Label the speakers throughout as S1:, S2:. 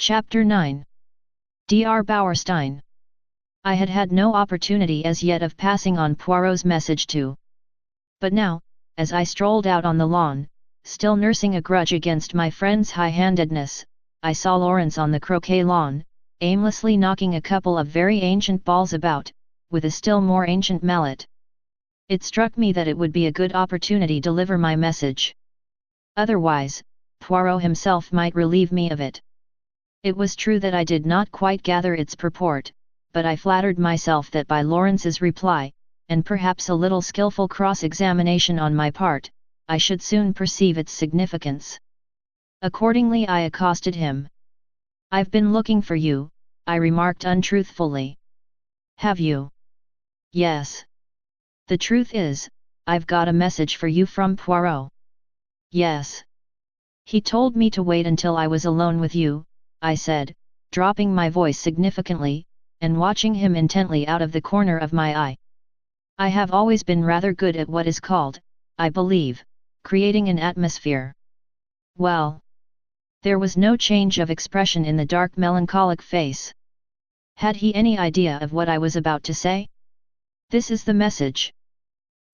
S1: Chapter 9. Dr. Bauerstein. I had had no opportunity as yet of passing on Poirot's message to. But now, as I strolled out on the lawn, still nursing a grudge against my friend's high-handedness, I saw Lawrence on the croquet lawn, aimlessly knocking a couple of very ancient balls about, with a still more ancient mallet. It struck me that it would be a good opportunity to deliver my message. Otherwise, Poirot himself might relieve me of it. It was true that I did not quite gather its purport, but I flattered myself that by Lawrence's reply, and perhaps a little skillful cross-examination on my part, I should soon perceive its significance. Accordingly I accosted him. "I've been looking for you," I remarked untruthfully. "Have you?" "Yes. The truth is, I've got a message for you from Poirot." "Yes. He told me to wait until I was alone with you," I said, dropping my voice significantly, and watching him intently out of the corner of my eye. I have always been rather good at what is called, I believe, creating an atmosphere. Well. There was no change of expression in the dark melancholic face. Had he any idea of what I was about to say? "This is the message."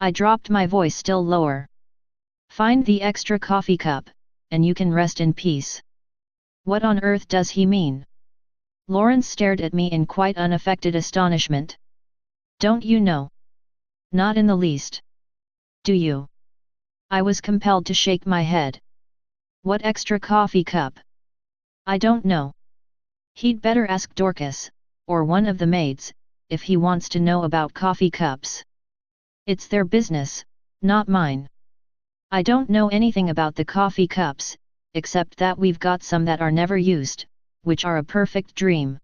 S1: I dropped my voice still lower. "Find the extra coffee cup, and you can rest in peace." What on earth does he mean? Lawrence stared at me in quite unaffected astonishment. "Don't you know?" "Not in the least." "Do you?" I was compelled to shake my head. "What extra coffee cup?" "I don't know. He'd better ask Dorcas, or one of the maids, if he wants to know about coffee cups. It's their business, not mine. I don't know anything about the coffee cups, except that we've got some that are never used, which are a perfect dream.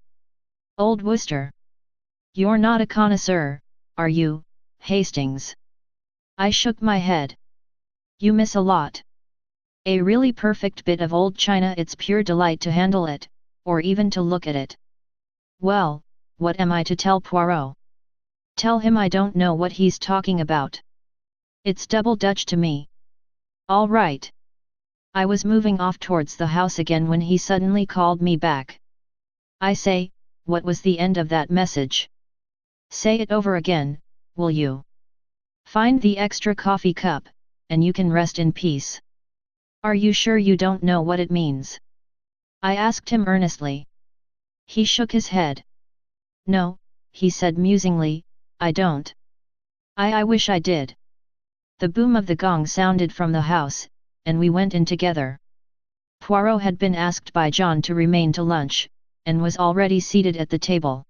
S1: Old Worcester. You're not a connoisseur, are you, Hastings?" I shook my head. "You miss a lot. A really perfect bit of old china. It's pure delight to handle it, or even to look at it." "Well, what am I to tell Poirot?" "Tell him I don't know what he's talking about. It's double Dutch to me." "All right." I was moving off towards the house again when he suddenly called me back. "I say, what was the end of that message? Say it over again, will you?" "Find the extra coffee cup, and you can rest in peace." "Are you sure you don't know what it means?" I asked him earnestly. He shook his head. "No," he said musingly, "I don't. I wish I did." The boom of the gong sounded from the house, and we went in together. Poirot had been asked by John to remain to lunch, and was already seated at the table.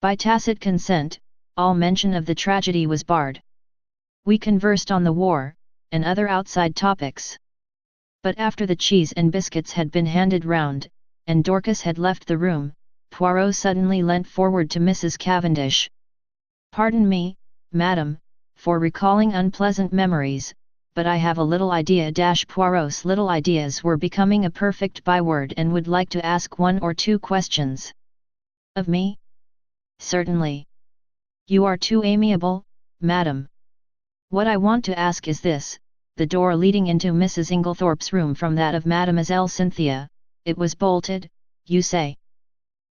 S1: By tacit consent, all mention of the tragedy was barred. We conversed on the war, and other outside topics. But after the cheese and biscuits had been handed round, and Dorcas had left the room, Poirot suddenly leant forward to Mrs. Cavendish. "Pardon me, madam, for recalling unpleasant memories, but I have a little idea." Poirot's little ideas were becoming a perfect byword, and would like to ask one or two questions. "Of me?" "Certainly. You are too amiable, madam. What I want to ask is this: the door leading into Mrs. Inglethorpe's room from that of Mademoiselle Cynthia, it was bolted, you say?"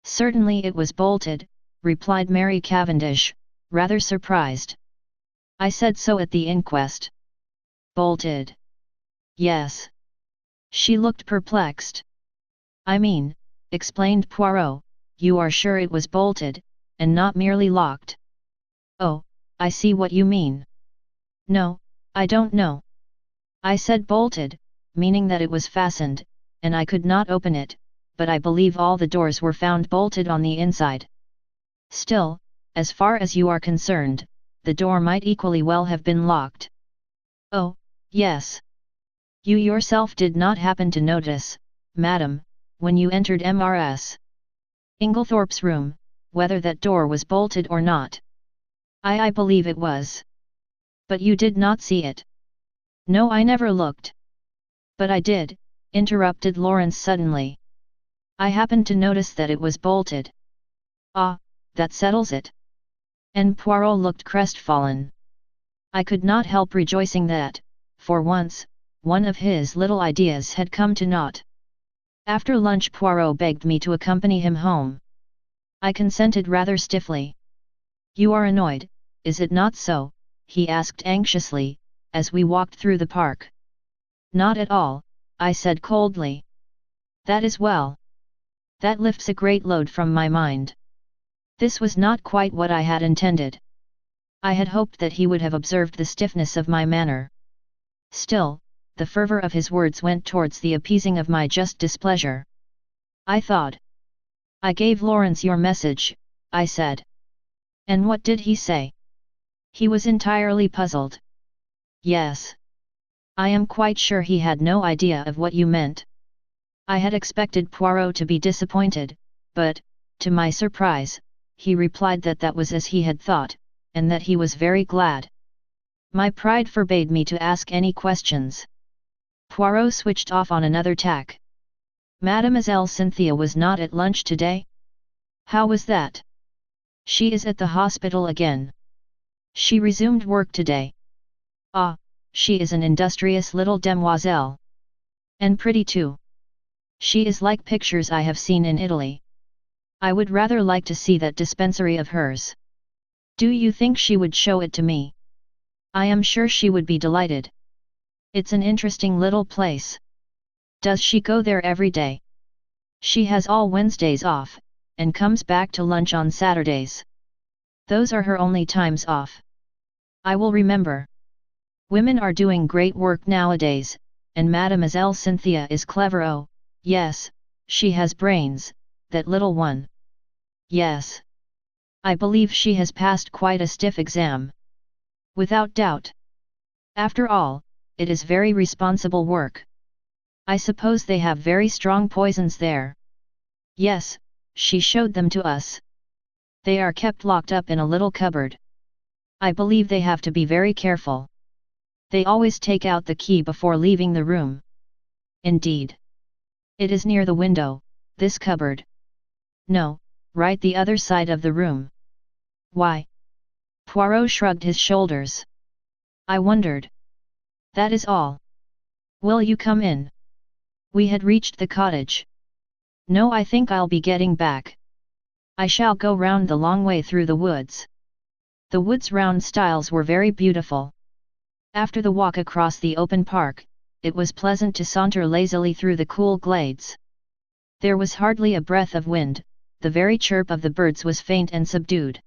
S1: "Certainly it was bolted," replied Mary Cavendish, rather surprised. "I said so at the inquest." "Bolted?" "Yes." She looked perplexed. "I mean," explained Poirot, "you are sure it was bolted, and not merely locked?" "Oh, I see what you mean. No, I don't know. I said bolted, meaning that it was fastened, and I could not open it, but I believe all the doors were found bolted on the inside. Still, as far as you are concerned, the door might equally well have been locked." "Oh, yes. You yourself did not happen to notice, madam, when you entered Mrs. Inglethorpe's room, whether that door was bolted or not?" I believe it was." "But you did not see it?" "No, I never looked." "But I did," interrupted Lawrence suddenly. "I happened to notice that it was bolted." "Ah, that settles it." And Poirot looked crestfallen. I could not help rejoicing that, for once, one of his little ideas had come to naught. After lunch Poirot begged me to accompany him home. I consented rather stiffly. "You are annoyed, is it not so?" he asked anxiously, as we walked through the park. "Not at all," I said coldly. "That is well. That lifts a great load from my mind." This was not quite what I had intended. I had hoped that he would have observed the stiffness of my manner. Still, the fervor of his words went towards the appeasing of my just displeasure. I thought. "I gave Lawrence your message," I said. "And what did he say?" He was entirely puzzled. "Yes. I am quite sure he had no idea of what you meant." I had expected Poirot to be disappointed, but, to my surprise, he replied that that was as he had thought, and that he was very glad. My pride forbade me to ask any questions. Poirot switched off on another tack. "Mademoiselle Cynthia was not at lunch today? How was that?" "She is at the hospital again. She resumed work today." "Ah, she is an industrious little demoiselle. And pretty too. She is like pictures I have seen in Italy. I would rather like to see that dispensary of hers. Do you think she would show it to me? I am sure she would be delighted. It's an interesting little place." "Does she go there every day?" "She has all Wednesdays off, and comes back to lunch on Saturdays. Those are her only times off." "I will remember. Women are doing great work nowadays, and Mademoiselle Cynthia is clever. Oh, yes, she has brains, that little one." "Yes. I believe she has passed quite a stiff exam." "Without doubt. After all, it is very responsible work. I suppose they have very strong poisons there." "Yes, she showed them to us. They are kept locked up in a little cupboard. I believe they have to be very careful. They always take out the key before leaving the room." "Indeed. It is near the window, this cupboard?" "No, right the other side of the room." "Why?" Poirot shrugged his shoulders. I wondered. "That is all. Will you come in?" We had reached the cottage. "No, I think I'll be getting back. I shall go round the long way through the woods." The woods round Styles were very beautiful. After the walk across the open park, it was pleasant to saunter lazily through the cool glades. There was hardly a breath of wind, the very chirp of the birds was faint and subdued.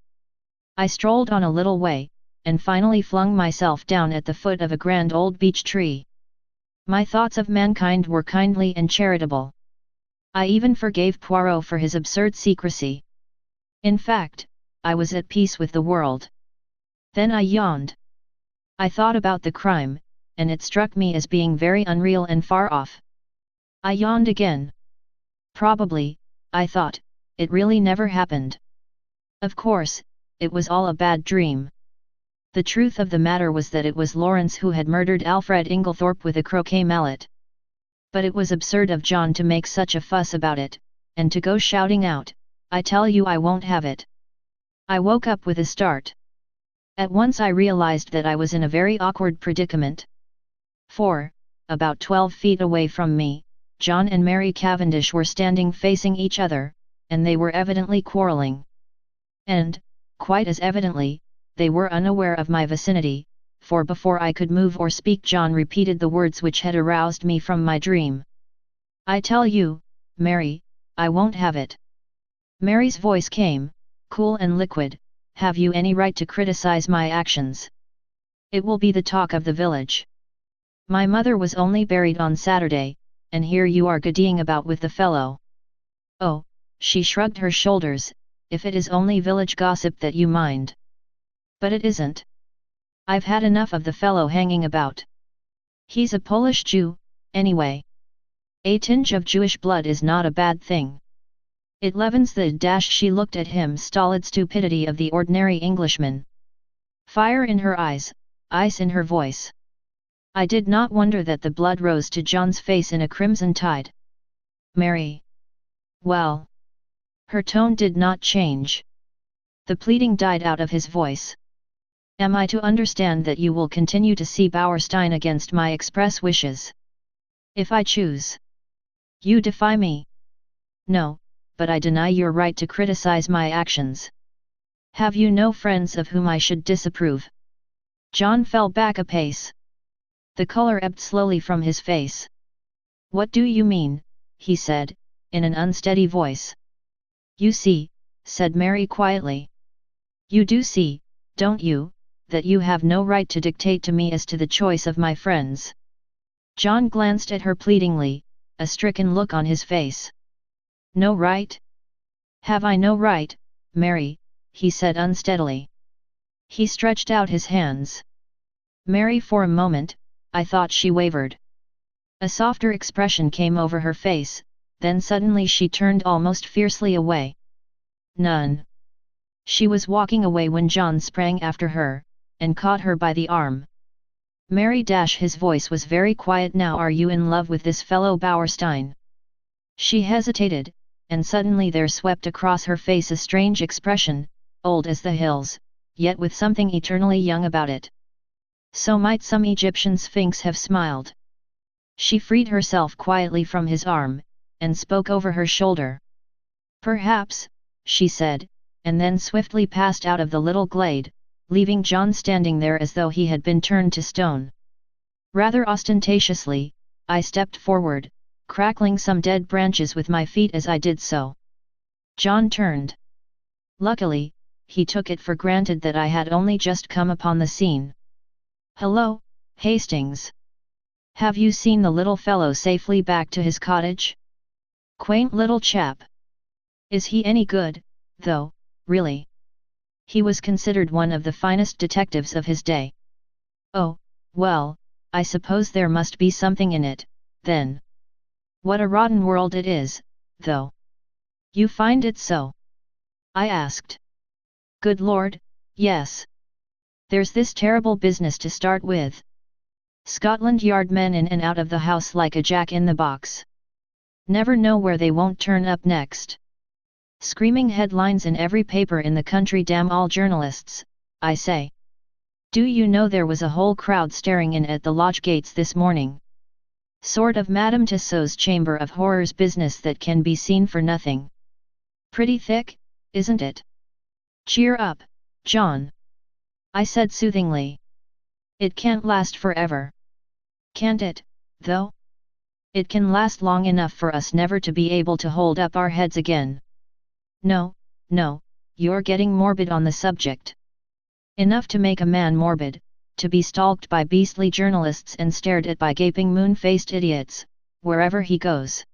S1: I strolled on a little way, and finally flung myself down at the foot of a grand old beech tree. My thoughts of mankind were kindly and charitable. I even forgave Poirot for his absurd secrecy. In fact, I was at peace with the world. Then I yawned. I thought about the crime, and it struck me as being very unreal and far off. I yawned again. Probably, I thought, it really never happened. Of course, it was all a bad dream. The truth of the matter was that it was Lawrence who had murdered Alfred Inglethorpe with a croquet mallet. But it was absurd of John to make such a fuss about it, and to go shouting out, "I tell you I won't have it." I woke up with a start. At once I realized that I was in a very awkward predicament. For, about 12 feet away from me, John and Mary Cavendish were standing facing each other, and they were evidently quarreling. And, quite as evidently, they were unaware of my vicinity, for before I could move or speak John repeated the words which had aroused me from my dream. "I tell you, Mary, I won't have it." Mary's voice came, cool and liquid, "Have you any right to criticize my actions? It will be the talk of the village. My mother was only buried on Saturday, and here you are giddying about with the fellow." "Oh," she shrugged her shoulders, "if it is only village gossip that you mind. But it isn't. I've had enough of the fellow hanging about. He's a Polish Jew, anyway. A tinge of Jewish blood is not a bad thing. It leavens the dash." She looked at him, stolid stupidity of the ordinary Englishman. Fire in her eyes, ice in her voice. I did not wonder that the blood rose to John's face in a crimson tide. "Mary." "Well." Her tone did not change. The pleading died out of his voice. "Am I to understand that you will continue to see Bauerstein against my express wishes?" "If I choose." You defy me. No, but I deny your right to criticize my actions. Have you no friends of whom I should disapprove? John fell back a pace. The color ebbed slowly from his face. What do you mean? He said, in an unsteady voice. You see, said Mary quietly. You do see, don't you, that you have no right to dictate to me as to the choice of my friends. John glanced at her pleadingly, a stricken look on his face. No right? Have I no right, Mary? He said unsteadily. He stretched out his hands. Mary, for a moment, I thought she wavered. A softer expression came over her face, then suddenly she turned almost fiercely away. None. She was walking away when John sprang after her, and caught her by the arm. Mary, his voice was very quiet now. Are you in love with this fellow Bauerstein? She hesitated, and suddenly there swept across her face a strange expression, old as the hills, yet with something eternally young about it. So might some Egyptian sphinx have smiled. She freed herself quietly from his arm, and spoke over her shoulder. Perhaps, she said, and then swiftly passed out of the little glade, leaving John standing there as though he had been turned to stone. Rather ostentatiously, I stepped forward, crackling some dead branches with my feet as I did so. John turned. Luckily, he took it for granted that I had only just come upon the scene. Hello, Hastings. Have you seen the little fellow safely back to his cottage? Quaint little chap. Is he any good, though, really? He was considered one of the finest detectives of his day. Oh, well, I suppose there must be something in it, then. What a rotten world it is, though. You find it so? I asked. Good Lord, yes. There's this terrible business to start with. Scotland Yard men in and out of the house like a jack in the box. Never know where they won't turn up next. Screaming headlines in every paper in the country. Damn all journalists, I say. Do you know there was a whole crowd staring in at the lodge gates this morning? Sort of Madame Tussauds Chamber of Horrors business that can be seen for nothing. Pretty thick, isn't it? Cheer up, John. I said soothingly. It can't last forever. Can't it, though? It can last long enough for us never to be able to hold up our heads again. No, no, you're getting morbid on the subject. Enough to make a man morbid, to be stalked by beastly journalists and stared at by gaping moon-faced idiots, wherever he goes.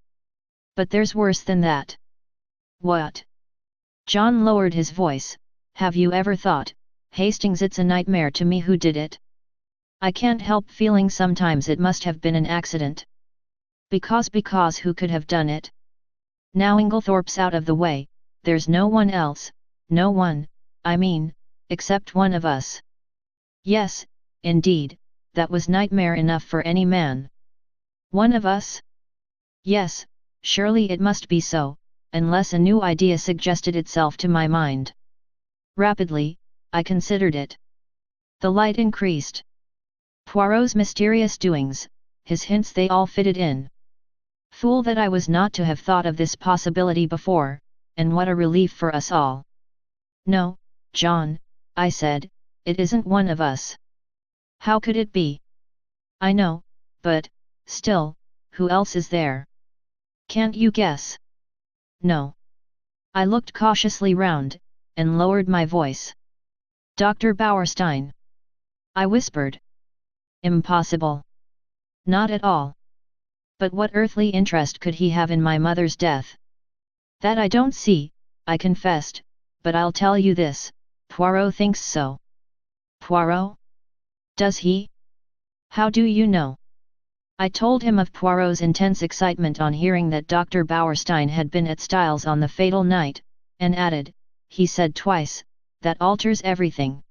S1: But there's worse than that. What? John lowered his voice. Have you ever thought, Hastings, it's a nightmare to me who did it? I can't help feeling sometimes it must have been an accident. Because who could have done it? Now Inglethorpe's out of the way, there's no one else, no one, I mean, except one of us. Yes, indeed, that was nightmare enough for any man. One of us? Yes, surely it must be so, unless a new idea suggested itself to my mind. Rapidly, I considered it. The light increased. Poirot's mysterious doings, his hints, they all fitted in. Fool that I was not to have thought of this possibility before, and what a relief for us all. No, John, I said, it isn't one of us. How could it be? I know, but, still, who else is there? Can't you guess? No. I looked cautiously round, and lowered my voice. Dr. Bauerstein. I whispered. Impossible. Not at all. But what earthly interest could he have in my mother's death? That I don't see, I confessed, but I'll tell you this, Poirot thinks so. Poirot? Does he? How do you know? I told him of Poirot's intense excitement on hearing that Dr. Bauerstein had been at Styles on the fatal night, and added, he said twice, that alters everything.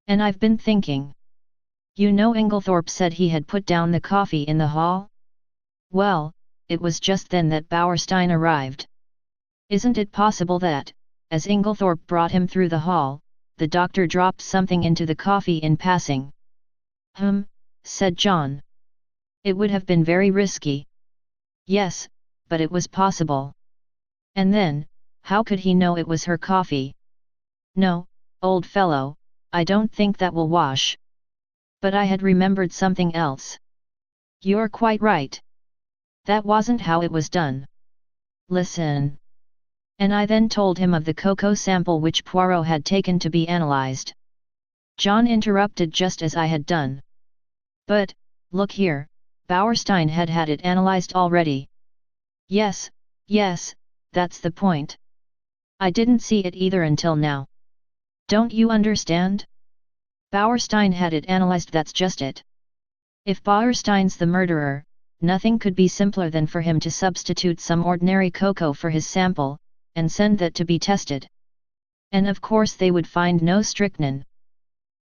S1: And I've been thinking. You know Inglethorpe said he had put down the coffee in the hall? Well, it was just then that Bauerstein arrived. Isn't it possible that, as Inglethorpe brought him through the hall, the doctor dropped something into the coffee in passing? Said John. It would have been very risky. Yes, but it was possible. And then, how could he know it was her coffee? No, old fellow, I don't think that will wash. But I had remembered something else. You're quite right. That wasn't how it was done. Listen. And I then told him of the cocoa sample which Poirot had taken to be analyzed. John interrupted just as I had done. But, look here, Bauerstein had had it analyzed already. Yes, that's the point. I didn't see it either until now. Don't you understand? Bauerstein had it analyzed, that's just it. If Bauerstein's the murderer, nothing could be simpler than for him to substitute some ordinary cocoa for his sample, and send that to be tested. And of course they would find no strychnine.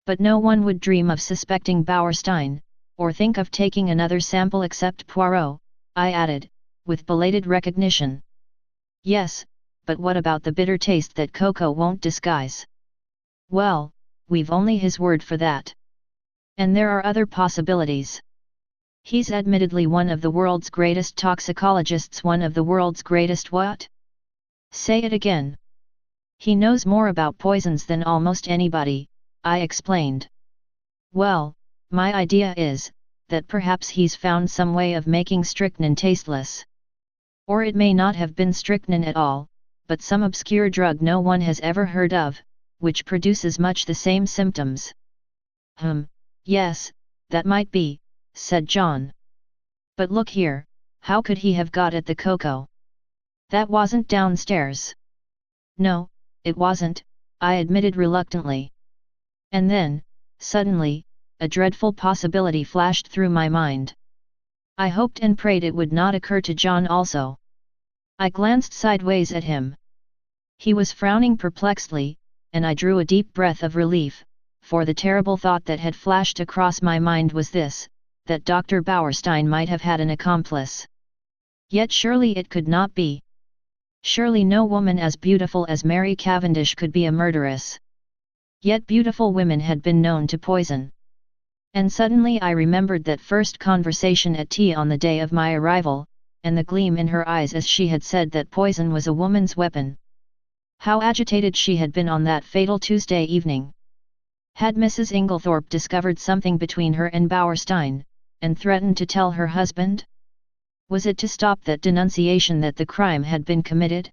S1: But no one would dream of suspecting Bauerstein, or think of taking another sample except Poirot, I added, with belated recognition. Yes, but what about the bitter taste that cocoa won't disguise? Well, we've only his word for that. And there are other possibilities. He's admittedly one of the world's greatest toxicologists, one of the world's greatest what? Say it again. He knows more about poisons than almost anybody, I explained. Well, my idea is, that perhaps he's found some way of making strychnine tasteless. Or it may not have been strychnine at all, but some obscure drug no one has ever heard of, which produces much the same symptoms. Yes, that might be, said John. But look here, how could he have got at the cocoa? That wasn't downstairs. No, it wasn't, I admitted reluctantly. And then, suddenly, a dreadful possibility flashed through my mind. I hoped and prayed it would not occur to John also. I glanced sideways at him. He was frowning perplexedly, and I drew a deep breath of relief, for the terrible thought that had flashed across my mind was this, that Dr. Bauerstein might have had an accomplice. Yet surely it could not be. Surely no woman as beautiful as Mary Cavendish could be a murderess. Yet beautiful women had been known to poison. And suddenly I remembered that first conversation at tea on the day of my arrival, and the gleam in her eyes as she had said that poison was a woman's weapon. How agitated she had been on that fatal Tuesday evening. Had Mrs. Inglethorpe discovered something between her and Bauerstein, and threatened to tell her husband? Was it to stop that denunciation that the crime had been committed?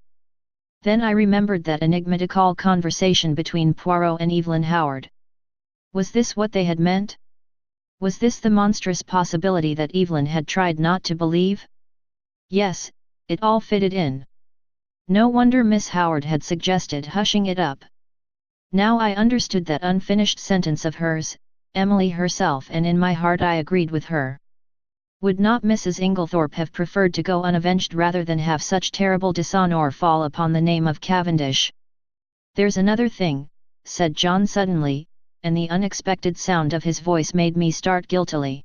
S1: Then I remembered that enigmatical conversation between Poirot and Evelyn Howard. Was this what they had meant? Was this the monstrous possibility that Evelyn had tried not to believe? Yes, it all fitted in. No wonder Miss Howard had suggested hushing it up. Now I understood that unfinished sentence of hers, Emily herself, and in my heart I agreed with her. Would not Mrs. Inglethorpe have preferred to go unavenged rather than have such terrible dishonour fall upon the name of Cavendish? There's another thing, said John suddenly, and the unexpected sound of his voice made me start guiltily.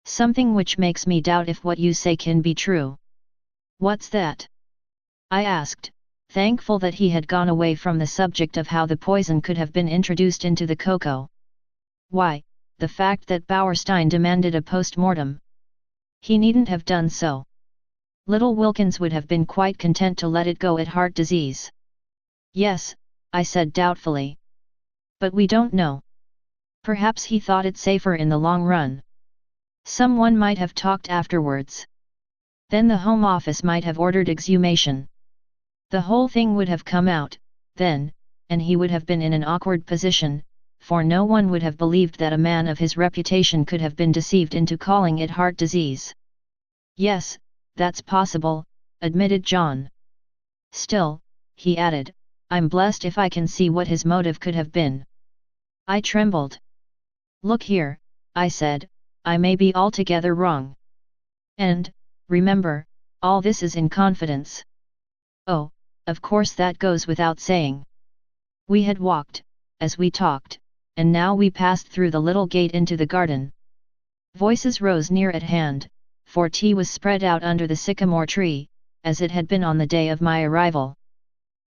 S1: Something which makes me doubt if what you say can be true. What's that? I asked, thankful that he had gone away from the subject of how the poison could have been introduced into the cocoa. Why, the fact that Bauerstein demanded a post-mortem. He needn't have done so. Little Wilkins would have been quite content to let it go at heart disease. Yes, I said doubtfully. But we don't know. Perhaps he thought it safer in the long run. Someone might have talked afterwards. Then the Home Office might have ordered exhumation. The whole thing would have come out, then, and he would have been in an awkward position, for no one would have believed that a man of his reputation could have been deceived into calling it heart disease. Yes, that's possible, admitted John. Still, he added, I'm blessed if I can see what his motive could have been. I trembled. Look here, I said, I may be altogether wrong. And, remember, all this is in confidence. Oh, of course that goes without saying. We had walked, as we talked, and now we passed through the little gate into the garden. Voices rose near at hand, for tea was spread out under the sycamore tree, as it had been on the day of my arrival.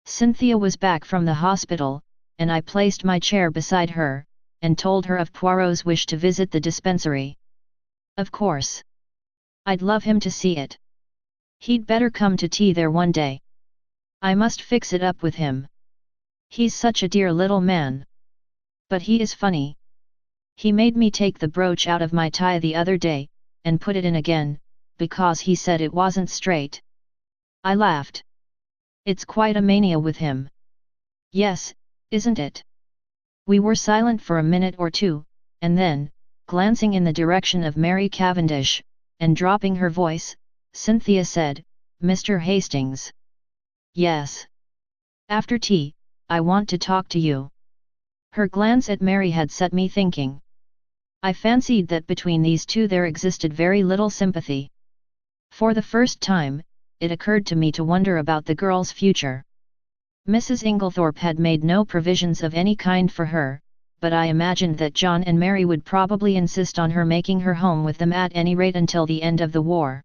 S1: Cynthia was back from the hospital, and I placed my chair beside her, and told her of Poirot's wish to visit the dispensary. Of course. I'd love him to see it. He'd better come to tea there one day. I must fix it up with him. He's such a dear little man. But he is funny. He made me take the brooch out of my tie the other day, and put it in again, because he said it wasn't straight. I laughed. It's quite a mania with him. Yes, isn't it? We were silent for a minute or two, and then, glancing in the direction of Mary Cavendish, and dropping her voice, Cynthia said, "Mr. Hastings." "Yes. After tea, I want to talk to you." Her glance at Mary had set me thinking. I fancied that between these two there existed very little sympathy. For the first time, it occurred to me to wonder about the girl's future. Mrs. Inglethorpe had made no provisions of any kind for her, but I imagined that John and Mary would probably insist on her making her home with them at any rate until the end of the war.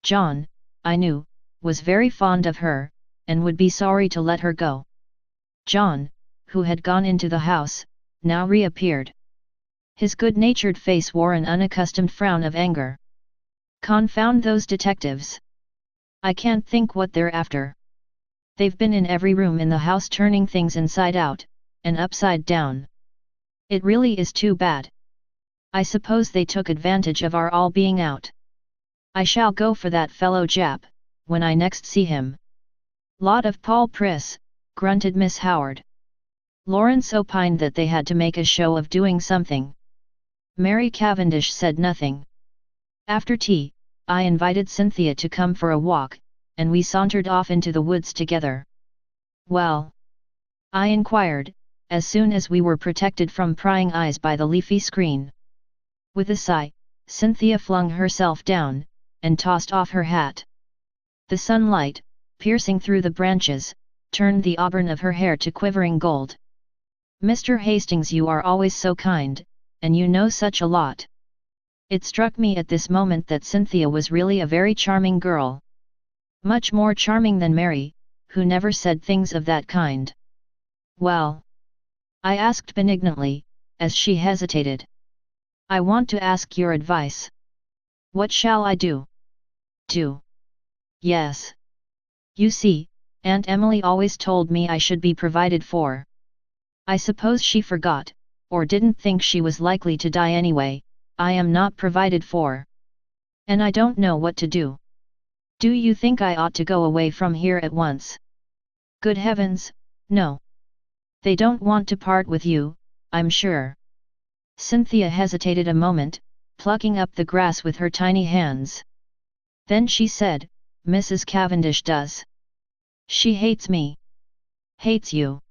S1: John, I knew, was very fond of her, and would be sorry to let her go. John, who had gone into the house, now reappeared. His good-natured face wore an unaccustomed frown of anger. "Confound those detectives! I can't think what they're after. They've been in every room in the house turning things inside out, and upside down. It really is too bad. I suppose they took advantage of our all being out. I shall go for that fellow Jap, when I next see him." "Lot of Paul Priss," grunted Miss Howard. Lawrence opined that they had to make a show of doing something. Mary Cavendish said nothing. After tea, I invited Cynthia to come for a walk, and we sauntered off into the woods together. "Well?" I inquired, as soon as we were protected from prying eyes by the leafy screen. With a sigh, Cynthia flung herself down, and tossed off her hat. The sunlight, piercing through the branches, turned the auburn of her hair to quivering gold. "Mr. Hastings, you are always so kind, and you know such a lot." It struck me at this moment that Cynthia was really a very charming girl. Much more charming than Mary, who never said things of that kind. "Well?" I asked benignantly, as she hesitated. "I want to ask your advice." "What shall I do?" "Do?" "Yes. You see, Aunt Emily always told me I should be provided for. I suppose she forgot, or didn't think she was likely to die anyway. I am not provided for. And I don't know what to do. Do you think I ought to go away from here at once?" "Good heavens, no. They don't want to part with you, I'm sure." Cynthia hesitated a moment, plucking up the grass with her tiny hands. Then she said, "Mrs. Cavendish does. She hates me." "Hates you?"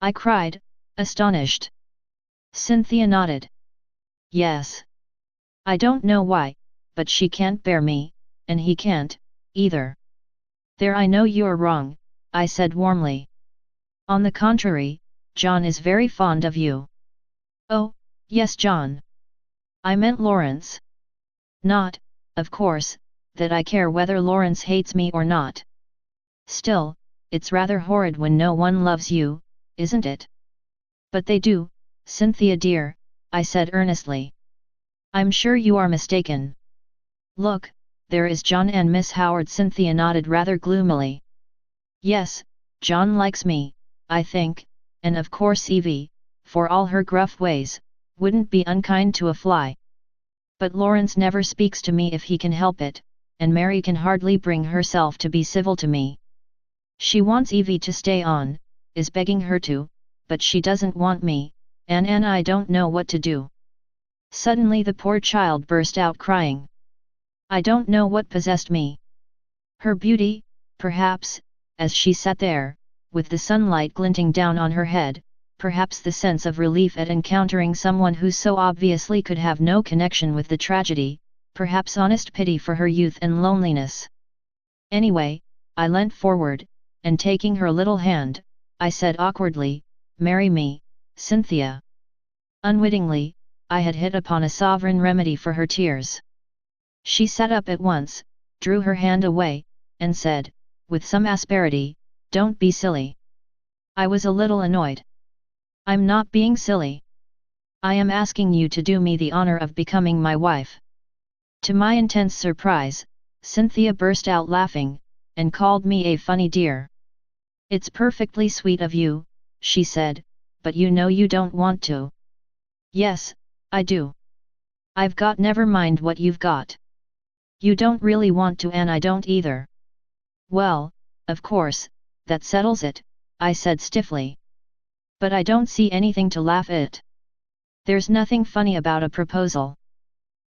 S1: I cried, astonished. Cynthia nodded. "Yes. I don't know why, but she can't bear me, and he can't, either." "There, I know you're wrong," I said warmly. "On the contrary, John is very fond of you." "Oh, yes, John. I meant Lawrence. Not, of course, that I care whether Lawrence hates me or not. Still, it's rather horrid when no one loves you, isn't it?" "But they do, Cynthia dear," I said earnestly. "I'm sure you are mistaken. Look, there is John and Miss Howard." Cynthia nodded rather gloomily. "Yes, John likes me, I think, and of course Evie, for all her gruff ways, wouldn't be unkind to a fly. But Lawrence never speaks to me if he can help it, and Mary can hardly bring herself to be civil to me. She wants Evie to stay on, is begging her to, but she doesn't want me, and I don't know what to do." Suddenly the poor child burst out crying. I don't know what possessed me. Her beauty, perhaps, as she sat there, with the sunlight glinting down on her head, perhaps the sense of relief at encountering someone who so obviously could have no connection with the tragedy, perhaps honest pity for her youth and loneliness. Anyway, I leant forward, and taking her little hand, I said awkwardly, "Marry me, Cynthia." Unwittingly, I had hit upon a sovereign remedy for her tears. She sat up at once, drew her hand away, and said, with some asperity, "Don't be silly." I was a little annoyed. "I'm not being silly. I am asking you to do me the honor of becoming my wife." To my intense surprise, Cynthia burst out laughing, and called me a funny dear. It's perfectly sweet of you, she said, but you know you don't want to. Yes, I do. I've got never mind what you've got. You don't really want to and I don't either. Well, of course, that settles it, I said stiffly. But I don't see anything to laugh at. There's nothing funny about a proposal.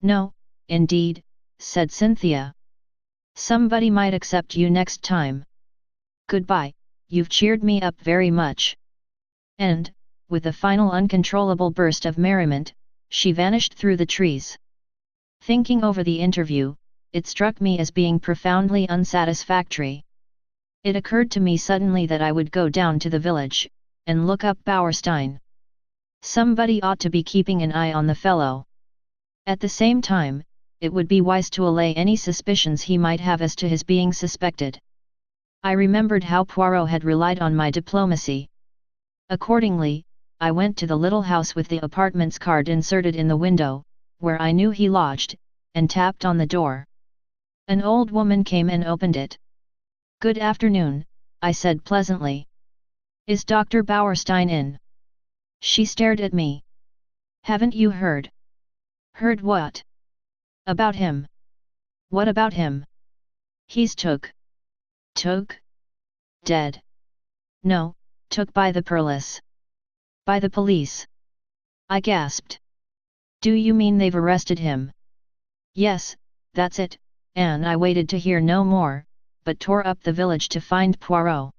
S1: No, indeed, said Cynthia. Somebody might accept you next time. Goodbye, you've cheered me up very much. And, with a final uncontrollable burst of merriment, she vanished through the trees. Thinking over the interview, it struck me as being profoundly unsatisfactory. It occurred to me suddenly that I would go down to the village, and look up Bauerstein. Somebody ought to be keeping an eye on the fellow. At the same time, it would be wise to allay any suspicions he might have as to his being suspected. I remembered how Poirot had relied on my diplomacy. Accordingly, I went to the little house with the apartments card inserted in the window, where I knew he lodged, and tapped on the door. An old woman came and opened it. "Good afternoon," I said pleasantly. "Is Dr. Bauerstein in?" She stared at me. "Haven't you heard?" "Heard what?" "About him." "What about him?" "He's took." "Took?" "Dead." "No, took by the police." "By the police?" I gasped. "Do you mean they've arrested him?" "Yes, that's it," and I waited to hear no more, but tore up the village to find Poirot.